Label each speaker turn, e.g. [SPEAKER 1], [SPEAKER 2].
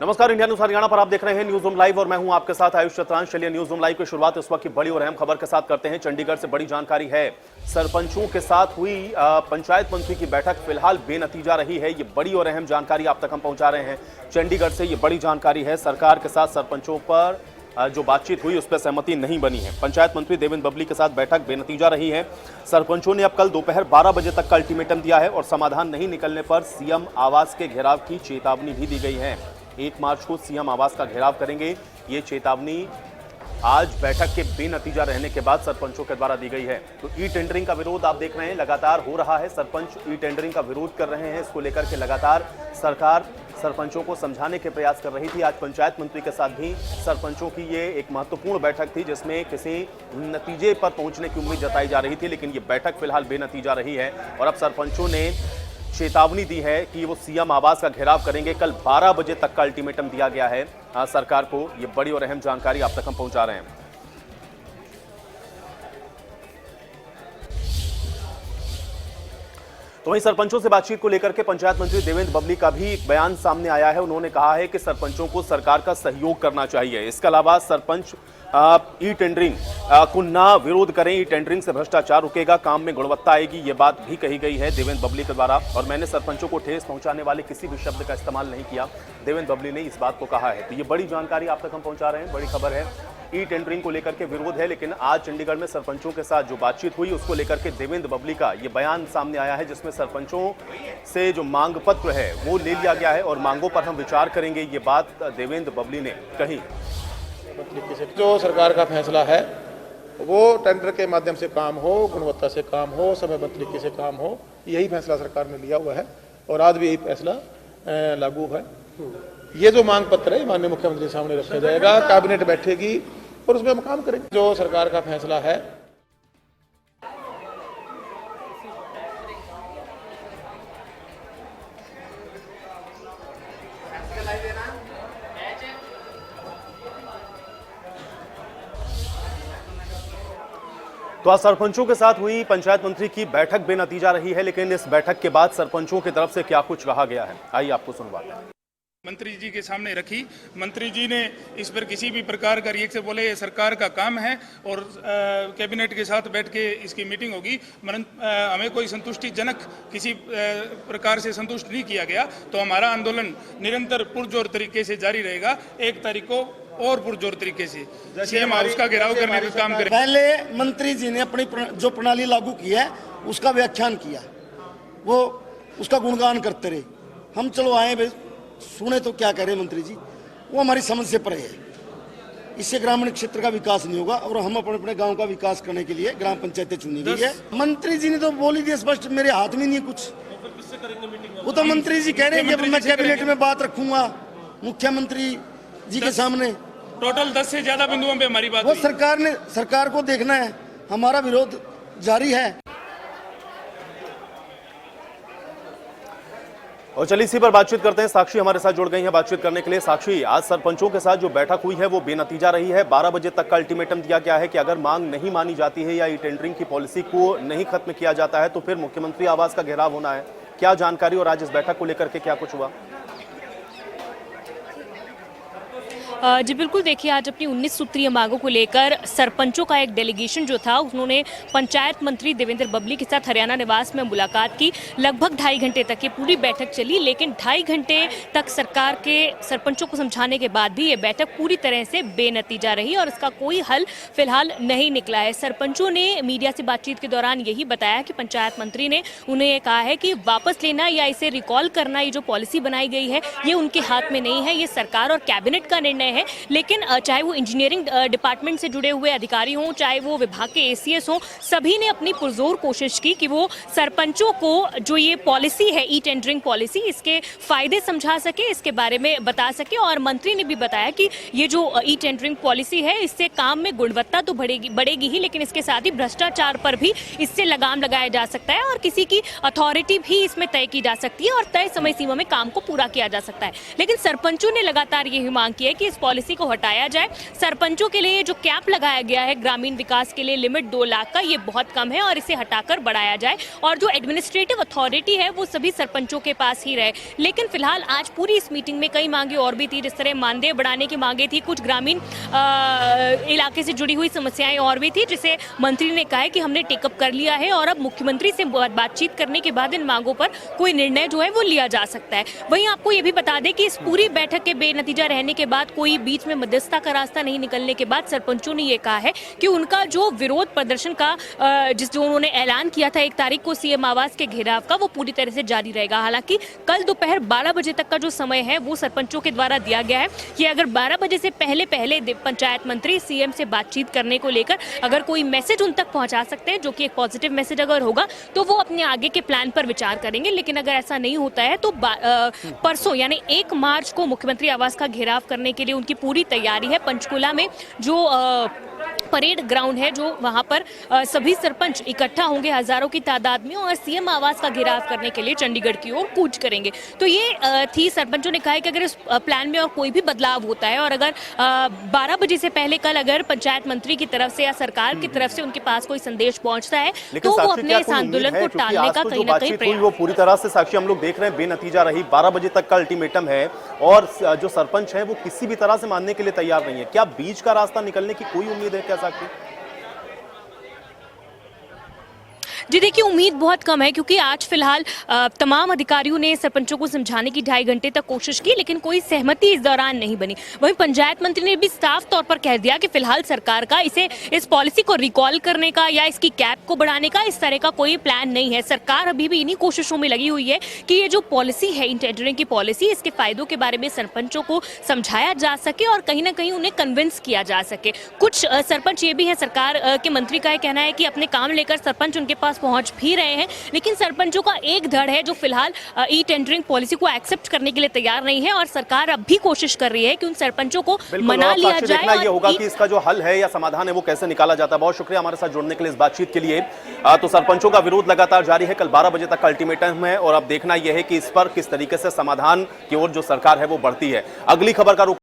[SPEAKER 1] नमस्कार, India news Haryana पर आप देख रहे हैं न्यूज रूम लाइव और मैं हूं आपके साथ आयुष चतरांश। चलिए न्यूज रूम लाइव की शुरुआत इस वक्त की बड़ी और अहम खबर के साथ करते हैं। चंडीगढ़ से बड़ी जानकारी है। सरपंचों के साथ हुई पंचायत मंत्री की बैठक फिलहाल बेनतीजा रही है। ये बड़ी और अहम जानकारी आप तक हम पहुंचा रहे हैं। चंडीगढ़ से ये बड़ी जानकारी है। सरकार के साथ सरपंचों पर जो बातचीत हुई उस पर सहमति नहीं बनी है। पंचायत मंत्री देवेंद्र बबली के साथ बैठक बेनतीजा रही है। सरपंचों ने अब कल दोपहर 12 बजे तक का अल्टीमेटम दिया है और समाधान नहीं निकलने पर सीएम आवास के घेराव की चेतावनी भी दी गई है। 1 मार्च को सीएम आवास का घेराव करेंगे। ये चेतावनी आज बैठक के बेनतीजा रहने के बाद सरपंचों के द्वारा दी गई है। तो ई टेंडरिंग का विरोध आप देख रहे हैं लगातार हो रहा है। सरपंच ई टेंडरिंग का विरोध कर रहे हैं। इसको लेकर के लगातार सरकार सरपंचों को समझाने के प्रयास कर रही थी। आज पंचायत मंत्री के साथ भी सरपंचों की ये एक महत्वपूर्ण बैठक थी जिसमें किसी नतीजे पर पहुंचने की उम्मीद जताई जा रही थी, लेकिन ये बैठक फिलहाल बेनतीजा रही है और अब सरपंचों ने चेतावनी दी है कि वो सीएम आवास का घेराव करेंगे। कल 12 बजे तक का अल्टीमेटम दिया गया है सरकार को। ये बड़ी और अहम जानकारी आप तक हम पहुंचा रहे हैं। तो वहीं सरपंचों से बातचीत को लेकर के पंचायत मंत्री देवेंद्र बबली का भी एक बयान सामने आया है। उन्होंने कहा है कि सरपंचों को सरकार का सहयोग करना चाहिए। इसके अलावा सरपंच ई टेंडरिंग को ना विरोध करें। ई टेंडरिंग से भ्रष्टाचार रुकेगा, काम में गुणवत्ता आएगी, ये बात भी कही गई है देवेंद्र बबली के द्वारा। और मैंने सरपंचों को ठेस पहुंचाने वाले किसी भी शब्द का इस्तेमाल नहीं किया, देवेंद्र बबली ने इस बात को कहा है। तो ये बड़ी जानकारी आप तक हम पहुंचा रहे हैं। बड़ी खबर है। ई टेंडरिंग को लेकर के विरोध है, लेकिन आज चंडीगढ़ में सरपंचों के साथ जो बातचीत हुई उसको लेकर के देवेंद्र बबली का ये बयान सामने आया है जिसमें सरपंचों से जो मांग पत्र है वो ले लिया गया है और मांगों पर हम विचार करेंगे, ये बात देवेंद्र बबली ने कही।
[SPEAKER 2] जो सरकार का फैसला है वो टेंडर के माध्यम से काम हो, गुणवत्ता से काम हो, समयबद्ध तरीके से काम हो, यही फैसला सरकार ने लिया हुआ है और आज भी यही फैसला लागू है। ये जो मांग पत्र है माननीय मुख्यमंत्री के सामने रखा जाएगा, कैबिनेट बैठेगी और उसमें हम काम करेंगे। जो सरकार का फैसला है
[SPEAKER 1] तो आज सरपंचों के साथ हुई पंचायत मंत्री की बैठक बेनतीजा रही है, लेकिन इस बैठक के बाद सरपंचों की तरफ से क्या कुछ कहा गया है, आइए आपको सुनवाते हैं।
[SPEAKER 3] मंत्री जी के सामने रखी। मंत्री जी ने इस पर किसी भी प्रकार का रिएक्शन बोले ये सरकार का काम है और कैबिनेट के साथ बैठ के इसकी मीटिंग होगी। हमें कोई संतुष्टिजनक किसी प्रकार से संतुष्ट नहीं किया गया तो हमारा आंदोलन निरंतर पुरजोर तरीके से जारी रहेगा। 1 तारीख को और पुरजोर तरीके से सीएम हाउस का घेराव करने का काम करें।
[SPEAKER 4] पहले मंत्री जी ने अपनी जो प्रणाली लागू की है उसका व्याख्यान किया, वो उसका गुणगान करते रहे। हम चलो आए सुने तो क्या कह रहे मंत्री जी, वो हमारी समझ से परे है। इससे ग्रामीण क्षेत्र का विकास नहीं होगा और हम अपने अपने गांव का विकास करने के लिए ग्राम पंचायतें चुनी गई है। मंत्री जी ने तो बोल ही दिया स्पष्ट, मेरे हाथ में नहीं है कुछ। वो तो मंत्री जी कह रहे हैं जब मैं कैबिनेट में बात रखूंगा मुख्यमंत्री जी के सामने।
[SPEAKER 3] टोटल 10 से ज्यादा बिंदुओं पे हमारी बात
[SPEAKER 4] वो सरकार को देखना है, हमारा विरोध जारी है।
[SPEAKER 1] और चलिए इसी पर बातचीत करते हैं। साक्षी हमारे साथ जुड़ गई हैं बातचीत करने के लिए। साक्षी, आज सरपंचों के साथ जो बैठक हुई है वो बेनतीजा रही है। 12 बजे तक का अल्टीमेटम दिया गया है कि अगर मांग नहीं मानी जाती है या ई टेंडरिंग की पॉलिसी को नहीं खत्म किया जाता है तो फिर मुख्यमंत्री आवास का घेराव होना है। क्या जानकारी और आज इस बैठक को लेकर के क्या कुछ हुआ?
[SPEAKER 5] जी बिल्कुल, देखिए आज अपनी 19 सूत्रीय मांगों को लेकर सरपंचों का एक डेलीगेशन जो था उन्होंने पंचायत मंत्री देवेंद्र बबली के साथ हरियाणा निवास में मुलाकात की। लगभग 2.5 घंटे तक ये पूरी बैठक चली, लेकिन 2.5 घंटे तक सरकार के सरपंचों को समझाने के बाद भी ये बैठक पूरी तरह से बेनतीजा रही और इसका कोई हल फिलहाल नहीं निकला है। सरपंचों ने मीडिया से बातचीत के दौरान यही बताया कि पंचायत मंत्री ने उन्हें ये कहा है कि वापस लेना या इसे रिकॉल करना, ये जो पॉलिसी बनाई गई है ये उनके हाथ में नहीं है, ये सरकार और कैबिनेट का निर्णय है। लेकिन चाहे वो इंजीनियरिंग डिपार्टमेंट से जुड़े हुए अधिकारी हों, चाहे वो विभाग के एसीएस हों, सभी ने अपनी पुरजोर कोशिश की कि वो सरपंचों को जो ये पॉलिसी है ई टेंडरिंग पॉलिसी, इसके फायदे समझा सके, इसके बारे में बता सके। और मंत्री ने भी बताया कि ये जो ई टेंडरिंग पॉलिसी है इससे काम में गुणवत्ता तो बढ़ेगी ही, लेकिन इसके साथ ही भ्रष्टाचार पर भी इससे लगाम लगाया जा सकता है और किसी की अथॉरिटी भी इसमें तय की जा सकती है और तय समय सीमा में काम को पूरा किया जा सकता है। लेकिन सरपंचों ने लगातार यही मांग की है कि इस पॉलिसी को हटाया जाए। सरपंचों के लिए जो कैप लगाया गया है ग्रामीण विकास के लिए लिमिट 2 लाख का, ये बहुत कम है और इसे हटाकर बढ़ाया जाए और जो एडमिनिस्ट्रेटिव अथॉरिटी है वो सभी सरपंचों के पास ही रहे। लेकिन फिलहाल आज पूरी इस मीटिंग में कई मांगे और भी थी, जिस तरह मानदेय बढ़ाने की मांगे थी, कुछ ग्रामीण इलाके से जुड़ी हुई समस्याएं और भी थी, जिसे मंत्री ने कहा है कि हमने टेकअप कर लिया है और अब मुख्यमंत्री से बातचीत करने के बाद इन मांगों पर कोई निर्णय जो है वो लिया जा सकता है। वहीं आपको ये भी बता दें कि इस पूरी बैठक के बेनतीजा रहने के बाद, कोई बीच में मध्यस्थता का रास्ता नहीं निकलने के बाद सरपंचों ने ये कहा है कि उनका जो विरोध प्रदर्शन का जो उन्होंने ऐलान किया था 1 तारीख को सीएम आवास के घेराव का, वो पूरी तरह से जारी रहेगा। हालांकि कल दोपहर 12 बजे तक का जो समय है वो सरपंचों के द्वारा दिया गया है कि अगर 12 बजे से पहले पंचायत मंत्री सीएम से बातचीत करने को लेकर अगर कोई मैसेज उन तक पहुंचा सकते हैं, जो कि एक पॉजिटिव मैसेज अगर होगा तो वो अपने आगे के प्लान पर विचार करेंगे। लेकिन अगर ऐसा नहीं होता है तो परसों यानी 1 मार्च को मुख्यमंत्री आवास का घेराव करने के लिए उनकी पूरी तैयारी है। पंचकुला में जो परेड ग्राउंड है, जो वहां पर सभी सरपंच इकट्ठा होंगे हजारों की तादाद में और सीएम आवास का घेराव करने के लिए चंडीगढ़ की ओर कूच करेंगे। तो ये थी, सरपंचों ने कहा है कि अगर इस प्लान में और कोई भी बदलाव होता है और अगर 12 बजे से पहले कल अगर पंचायत मंत्री की तरफ से या सरकार की तरफ से उनके पास कोई संदेश पहुंचता है तो वो अपने इस आंदोलन को टालने का कहीं ना कहीं प्रयास,
[SPEAKER 1] वो पूरी तरह से साक्षी हम लोग देख रहे हैं बेनतीजा रही। 12 बजे तक का अल्टीमेटम है और जो सरपंच है वो किसी भी तरह से मानने के लिए तैयार नहीं है। क्या बीच का रास्ता निकलने की कोई उम्मीद है क्या साक्षी?
[SPEAKER 5] जी देखिए, उम्मीद बहुत कम है क्योंकि आज फिलहाल तमाम अधिकारियों ने सरपंचों को समझाने की 2.5 घंटे तक कोशिश की, लेकिन कोई सहमति इस दौरान नहीं बनी। वहीं पंचायत मंत्री ने भी साफ तौर पर कह दिया कि फिलहाल सरकार का इस पॉलिसी को रिकॉल करने का या इसकी कैप को बढ़ाने का इस तरह का कोई प्लान नहीं है। सरकार अभी भी इन्हीं कोशिशों में लगी हुई है कि ये जो पॉलिसी है, टेंडरिंग की पॉलिसी, इसके फायदों के बारे में सरपंचों को समझाया जा सके और कहीं ना कहीं उन्हें कन्विंस किया जा सके। कुछ सरपंच ये भी है, सरकार के मंत्री का कहना है कि अपने काम लेकर सरपंच उनके पास पहुंच भी रहे हैं, लेकिन सरपंचों का एक धड़ है जो फिलहाल ई टेंडरिंग पॉलिसी को एक्सेप्ट करने के लिए तैयार नहीं है और सरकार अब भी कोशिश कर रही है कि उन सरपंचों को मना लिया जाए।
[SPEAKER 1] देखना ये होगा कि इसका जो हल है या समाधान है वो कैसे निकाला जाता है। बहुत शुक्रिया हमारे साथ जुड़ने के लिए, इस बातचीत के लिए। तो सरपंचों का विरोध लगातार जारी है, कल 12 बजे तक का अल्टीमेटम है और अब देखना यह है कि इस पर किस तरीके से समाधान की ओर जो सरकार है वो बढ़ती है। अगली खबर का